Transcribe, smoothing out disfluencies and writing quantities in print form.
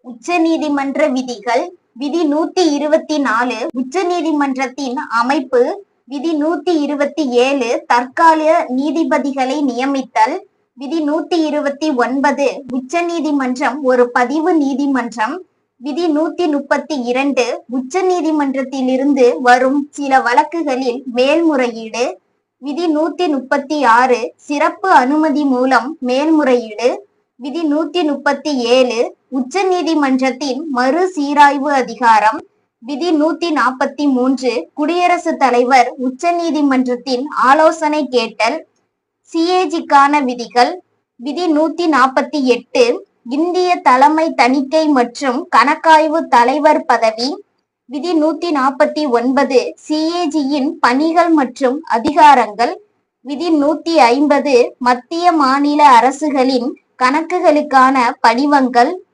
உச்ச நீதிமன்ற விதிகள் விதி 124 உச்ச நீதிமன்றத்தின் அமைப்பு விதி 127 தற்கால நீதிபதிகளை நியமித்தல் விதி 129 உச்ச நீதிமன்றம் ஒரு பதிவு நீதிமன்றம் விதி 132 உச்ச நீதிமன்றத்திலிருந்து வரும் சில வழக்குகளில் மேல்முறையீடு விதி 136 சிறப்பு அனுமதி மூலம் மேல்முறையீடு விதி 137 உச்ச நீதிமன்றத்தின் மறு சீராய்வு அதிகாரம் விதி 143 குடியரசுத் தலைவர் உச்ச நீதிமன்றத்தின் ஆலோசனை கேட்டல் சிஏஜிக்கான விதிகள் விதி 148 இந்திய தலைமை தணிக்கை மற்றும் கணக்காய்வு தலைவர் பதவி விதி 149 சிஏஜியின் பணிகள் மற்றும் அதிகாரங்கள் விதி 150 மத்திய மாநில அரசுகளின் கணக்குகளுக்கான படிவங்கள்